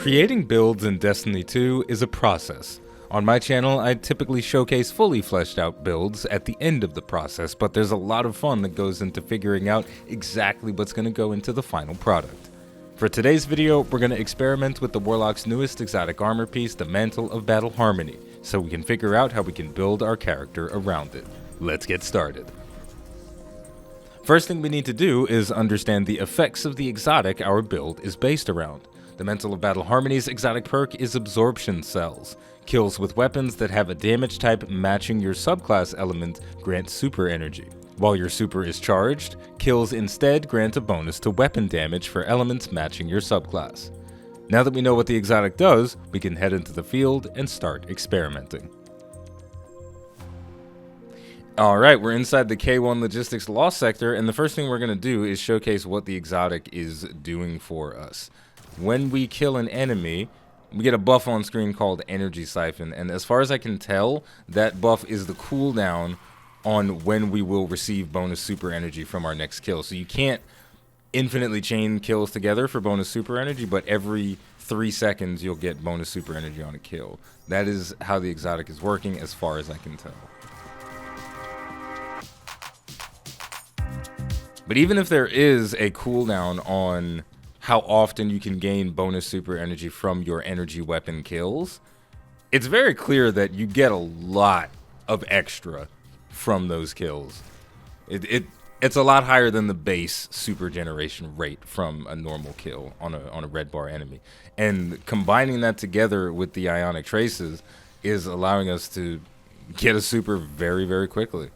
Creating builds in Destiny 2 is a process. On my channel, I typically showcase fully fleshed out builds at the end of the process, but there's a lot of fun that goes into figuring out exactly what's going to go into the final product. For today's video, we're going to experiment with the Warlock's newest exotic armor piece, the Mantle of Battle Harmony, so we can figure out how we can build our character around it. Let's get started. First thing we need to do is understand the effects of the exotic our build is based around. The Mantle of Battle Harmony's exotic perk is Absorption Cells. Kills with weapons that have a damage type matching your subclass element grant super energy. While your super is charged, kills instead grant a bonus to weapon damage for elements matching your subclass. Now that we know what the exotic does, we can head into the field and start experimenting. Alright, we're inside the K1 Logistics Lost Sector, and the first thing we're going to do is showcase what the exotic is doing for us. When we kill an enemy, we get a buff on screen called Energy Siphon, and as far as I can tell, that buff is the cooldown on when we will receive bonus super energy from our next kill. So you can't infinitely chain kills together for bonus super energy, but every 3 seconds you'll get bonus super energy on a kill. That is how the exotic is working as far as I can tell. But even if there is a cooldown on how often you can gain bonus super energy from your energy weapon kills, it's very clear that you get a lot of extra from those kills. It's a lot higher than the base super generation rate from a normal kill on a red bar enemy. And combining that together with the ionic traces is allowing us to get a super very, very quickly.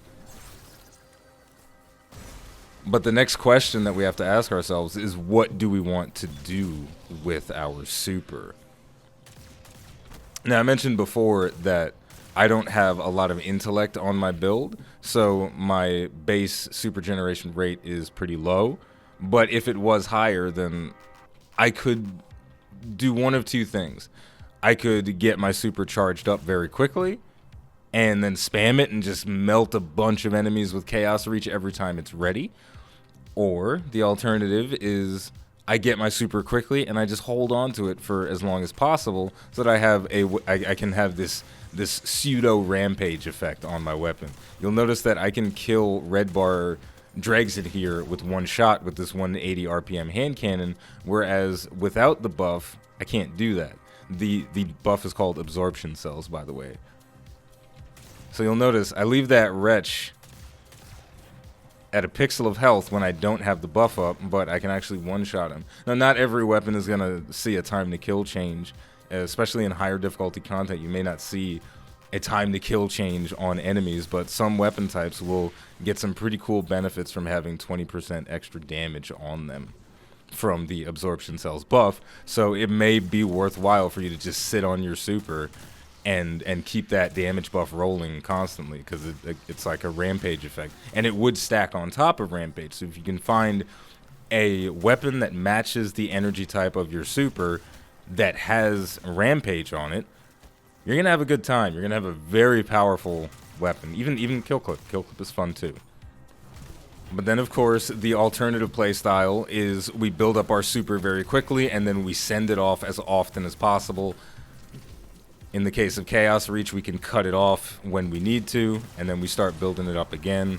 But the next question that we have to ask ourselves is, what do we want to do with our super? Now, I mentioned before that I don't have a lot of intellect on my build, so my base super generation rate is pretty low. But if it was higher, then I could do one of two things. I could get my super charged up very quickly and then spam it and just melt a bunch of enemies with Chaos Reach every time it's ready. Or the alternative is I get my super quickly and I just hold on to it for as long as possible so that I can have this pseudo rampage effect on my weapon. You'll notice that I can kill red bar dregs in here with one shot with this 180 RPM hand cannon, whereas without the buff I can't do that. The buff is called Absorption Cells, by the way. So you'll notice I leave that wretch at a pixel of health when I don't have the buff up, but I can actually one-shot him. Now, not every weapon is going to see a time to kill change, especially in higher difficulty content. You may not see a time to kill change on enemies, but some weapon types will get some pretty cool benefits from having 20% extra damage on them from the Absorption Cells buff. So it may be worthwhile for you to just sit on your super and keep that damage buff rolling constantly, because it's like a rampage effect, and it would stack on top of rampage. So if you can find a weapon that matches the energy type of your super that has rampage on it, you're gonna have a good time. You're gonna have a very powerful weapon. Even kill clip is fun too. But then, of course, the alternative playstyle is we build up our super very quickly and then we send it off as often as possible. In the case of Chaos Reach, we can cut it off when we need to, and then we start building it up again.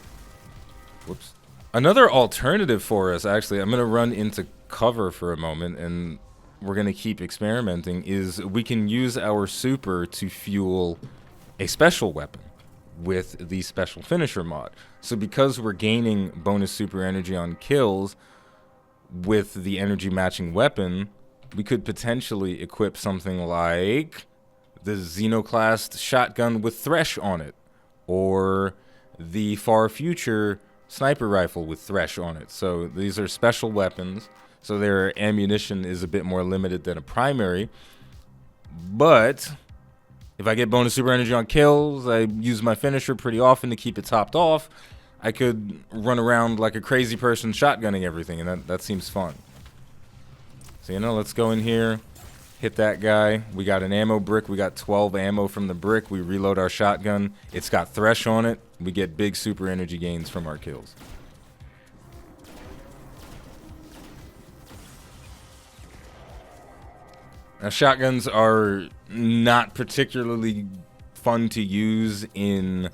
Whoops. Another alternative for us, actually, I'm going to run into cover for a moment, and we're going to keep experimenting, is we can use our super to fuel a special weapon with the Special Finisher mod. So because we're gaining bonus super energy on kills with the energy matching weapon, we could potentially equip something like the Xenoclast shotgun with Thresh on it, or the Far Future sniper rifle with Thresh on it. So these are special weapons, so their ammunition is a bit more limited than a primary. But if I get bonus super energy on kills, I use my finisher pretty often to keep it topped off, I could run around like a crazy person shotgunning everything, and that seems fun. So, let's go in here, hit that guy. We got an ammo brick. We got 12 ammo from the brick. We reload our shotgun. It's got Thresh on it. We get big super energy gains from our kills. Now, shotguns are not particularly fun to use in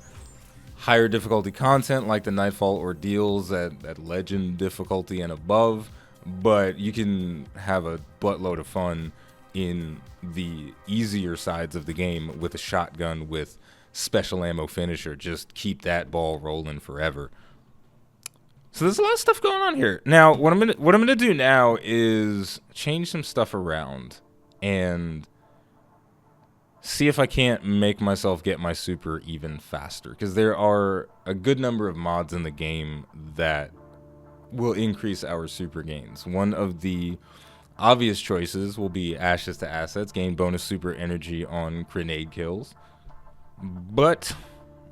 higher difficulty content like the Nightfall Ordeals at Legend difficulty and above, but you can have a buttload of fun in the easier sides of the game with a shotgun with special ammo finisher. Just keep that ball rolling forever. So there's a lot of stuff going on here. Now, what I'm gonna do now is change some stuff around and see if I can't make myself get my super even faster, because there are a good number of mods in the game that will increase our super gains. One of the obvious choices will be Ashes to Assets, gain bonus super energy on grenade kills. But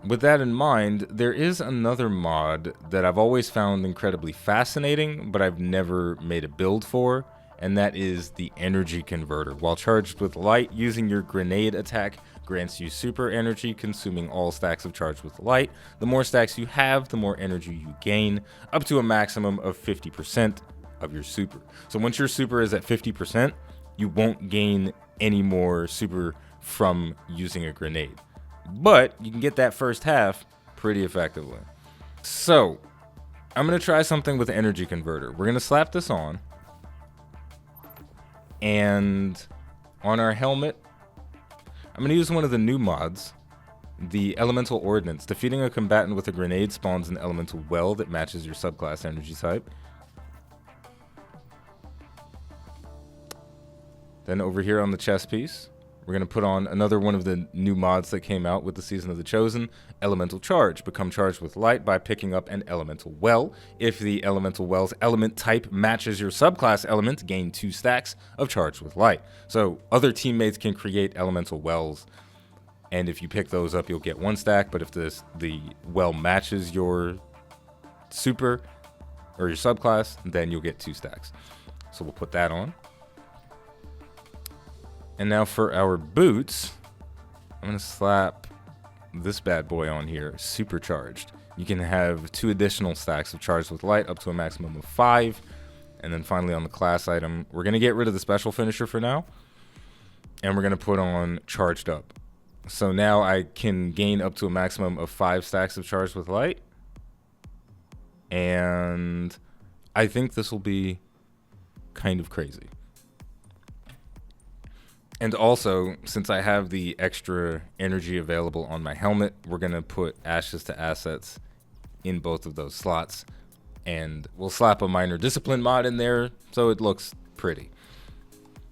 with that in mind, there is another mod that I've always found incredibly fascinating, but I've never made a build for, and that is the Energy Converter. While charged with light, using your grenade attack grants you super energy, consuming all stacks of charged with light. The more stacks you have, the more energy you gain, up to a maximum of 50% of your super. So once your super is at 50%, you won't gain any more super from using a grenade. But you can get that first half pretty effectively. So I'm going to try something with Energy Converter. We're going to slap this on. And on our helmet, I'm going to use one of the new mods, the Elemental Ordnance. Defeating a combatant with a grenade spawns an elemental well that matches your subclass energy type. Then over here on the chest piece, we're going to put on another one of the new mods that came out with the Season of the Chosen, Elemental Charge. Become charged with light by picking up an elemental well. If the elemental well's element type matches your subclass element, gain 2 stacks of charged with light. So other teammates can create elemental wells, and if you pick those up, you'll get 1 stack. But if the well matches your super or your subclass, then you'll get 2 stacks. So we'll put that on. And now for our boots, I'm going to slap this bad boy on here, supercharged. You can have 2 additional stacks of charged with light, up to a maximum of 5. And then finally on the class item, we're going to get rid of the special finisher for now. And we're going to put on charged up. So now I can gain up to a maximum of 5 stacks of charged with light. And I think this will be kind of crazy. And also, since I have the extra energy available on my helmet, we're going to put Ashes to Assets in both of those slots. And we'll slap a Minor Discipline mod in there so it looks pretty.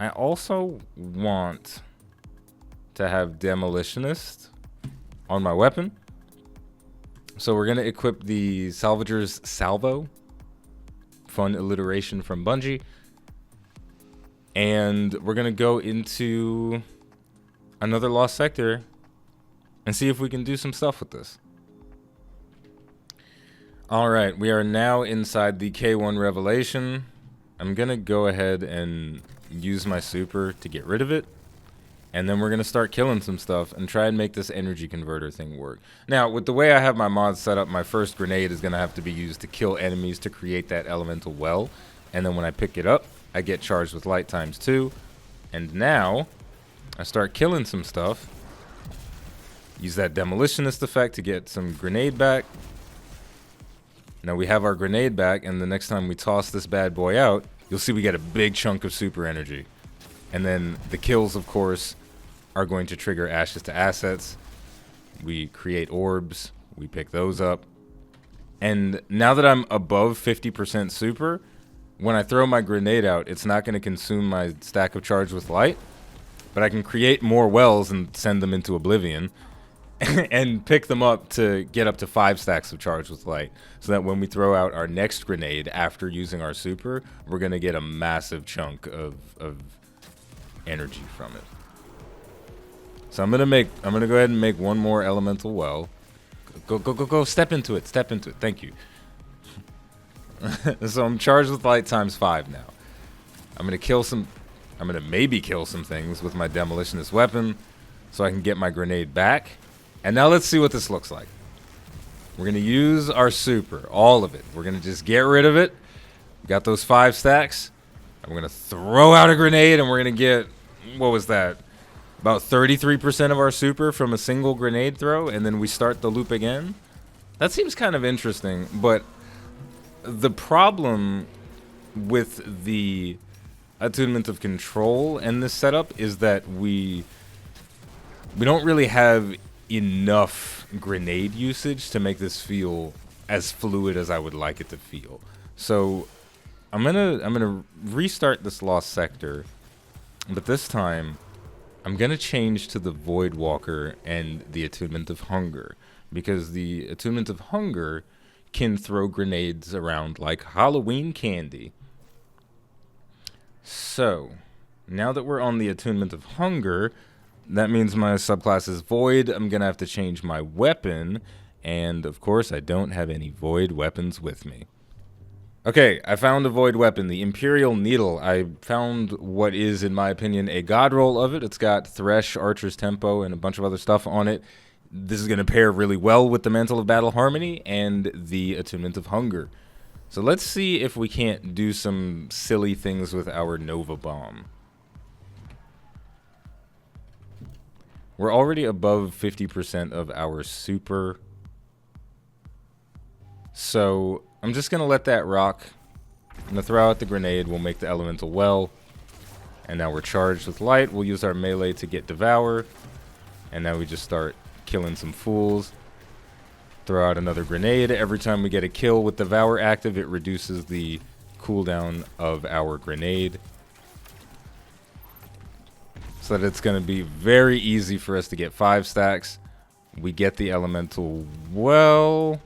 I also want to have Demolitionist on my weapon. So we're going to equip the Salvager's Salvo. Fun alliteration from Bungie. And we're going to go into another Lost Sector and see if we can do some stuff with this. Alright, we are now inside the K1 Revelation. I'm going to go ahead and use my super to get rid of it. And then we're going to start killing some stuff and try and make this Energy Converter thing work. Now, with the way I have my mods set up, my first grenade is going to have to be used to kill enemies to create that elemental well. And then when I pick it up, I get charged with light times 2. And now I start killing some stuff. Use that Demolitionist effect to get some grenade back. Now we have our grenade back, and the next time we toss this bad boy out, you'll see we get a big chunk of super energy. And then the kills, of course, are going to trigger Ashes to Assets. We create orbs. We pick those up. And now that I'm above 50% super, when I throw my grenade out, it's not going to consume my stack of charge with light, but I can create more wells and send them into oblivion and pick them up to get up to 5 stacks of charge with light, so that when we throw out our next grenade after using our super, we're going to get a massive chunk of energy from it. So I'm going to go ahead and make one more elemental well. Go, step into it. Thank you. So I'm charged with light times 5 now. I'm gonna maybe kill some things with my Demolitionist weapon so I can get my grenade back. And now let's see what this looks like. We're gonna use our super, all of it. We're gonna just get rid of it. Got those 5 stacks. And we're gonna throw out a grenade, and we're gonna get what was that? About 33% of our super from a single grenade throw, and then we start the loop again? That seems kind of interesting, but the problem with the attunement of control and this setup is that we don't really have enough grenade usage to make this feel as fluid as I would like it to feel. So I'm gonna restart this lost sector, but this time I'm gonna change to the Voidwalker and the attunement of hunger, because the attunement of hunger can throw grenades around like Halloween candy. So now that we're on the attunement of hunger, that means my subclass is Void. I'm going to have to change my weapon. And, of course, I don't have any Void weapons with me. Okay, I found a Void weapon, the Imperial Needle. I found what is, in my opinion, a god roll of it. It's got Thresh, Archer's Tempo, and a bunch of other stuff on it. This is going to pair really well with the Mantle of Battle Harmony and the Attunement of Hunger. So let's see if we can't do some silly things with our Nova Bomb. We're already above 50% of our super. So I'm just going to let that rock. I'm going to throw out the grenade. We'll make the elemental well. And now we're charged with light. We'll use our melee to get Devour. And now we just start killing some fools. Throw out another grenade. Every time we get a kill with Devour active, it reduces the cooldown of our grenade. So that it's going to be very easy for us to get 5 stacks. We get the elemental well.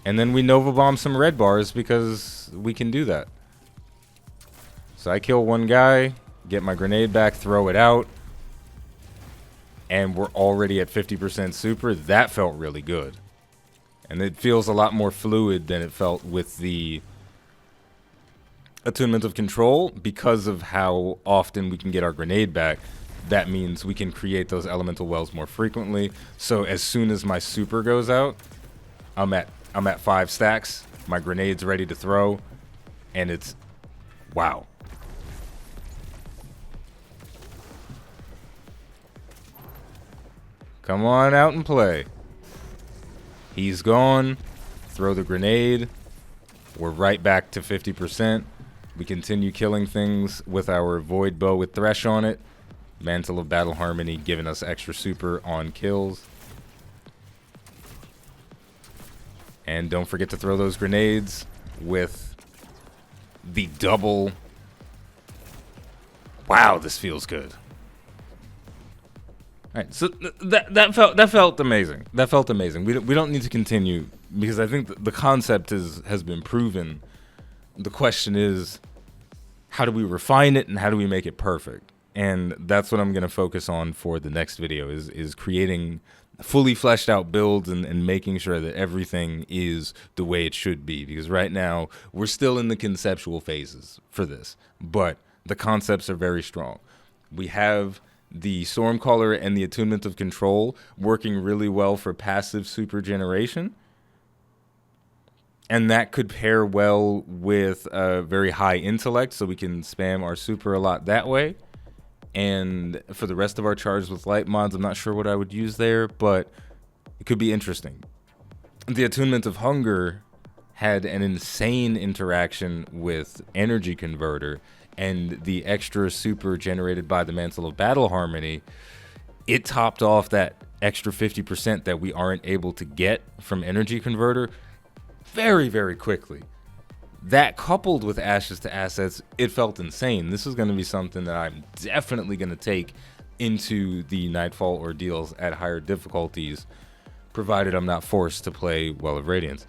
And then we Nova Bomb some red bars because we can do that. So I kill one guy, get my grenade back, throw it out. And we're already at 50% super. That felt really good. And it feels a lot more fluid than it felt with the attunement of control, because of how often we can get our grenade back. That means we can create those elemental wells more frequently. So as soon as my super goes out, I'm at 5 stacks. My grenade's ready to throw, and it's wow. Come on out and play. He's gone. Throw the grenade. We're right back to 50%. We continue killing things with our Void Bow with Thresh on it. Mantle of Battle Harmony giving us extra super on kills. And don't forget to throw those grenades with the double. Wow, this feels good. All right, so that felt amazing. That felt amazing. We don't need to continue because I think the concept has been proven. The question is, how do we refine it and how do we make it perfect? And that's what I'm going to focus on for the next video, is creating fully fleshed out builds and making sure that everything is the way it should be. Because right now, we're still in the conceptual phases for this, but the concepts are very strong. We have the Stormcaller and the Attunement of Control working really well for passive super generation. And that could pair well with a very high intellect, so we can spam our super a lot that way. And for the rest of our charged with light mods, I'm not sure what I would use there, but it could be interesting. The Attunement of Hunger had an insane interaction with Energy Converter, and the extra super generated by the Mantle of Battle Harmony, it topped off that extra 50% that we aren't able to get from Energy Converter very, very quickly. That coupled with Ashes to Assets, it felt insane. This is going to be something that I'm definitely going to take into the Nightfall ordeals at higher difficulties, provided I'm not forced to play Well of Radiance.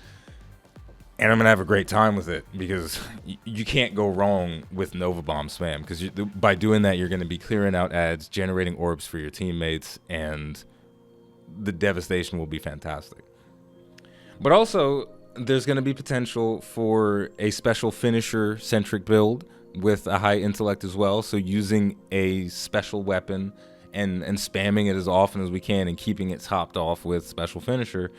And I'm going to have a great time with it, because you can't go wrong with Nova Bomb spam, because by doing that, you're going to be clearing out ads, generating orbs for your teammates, and the devastation will be fantastic. But also, there's going to be potential for a special finisher-centric build with a high intellect as well, so using a special weapon and spamming it as often as we can and keeping it topped off with special finisher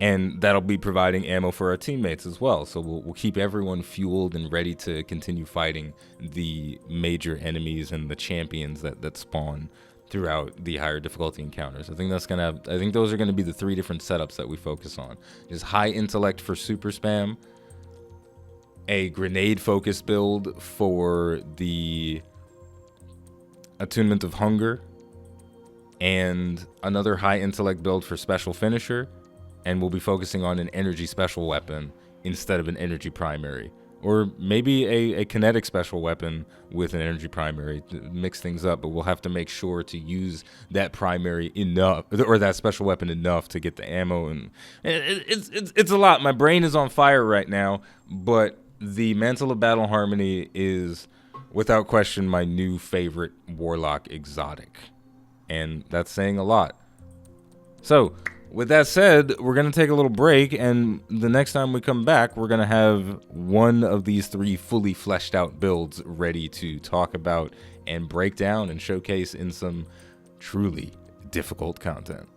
And that'll be providing ammo for our teammates as well. So we'll keep everyone fueled and ready to continue fighting the major enemies and the champions that spawn throughout the higher difficulty encounters. I think those are gonna be the 3 different setups that we focus on. Just high intellect for super spam, a grenade focused build for the attunement of hunger, and another high intellect build for special finisher. And we'll be focusing on an energy special weapon instead of an energy primary. Or maybe a kinetic special weapon with an energy primary to mix things up, but we'll have to make sure to use that primary enough, or that special weapon enough to get the ammo. And it's a lot. My brain is on fire right now, but the Mantle of Battle Harmony is, without question, my new favorite Warlock Exotic. And that's saying a lot. So, with that said, we're going to take a little break, and the next time we come back, we're going to have one of these 3 fully fleshed out builds ready to talk about and break down and showcase in some truly difficult content.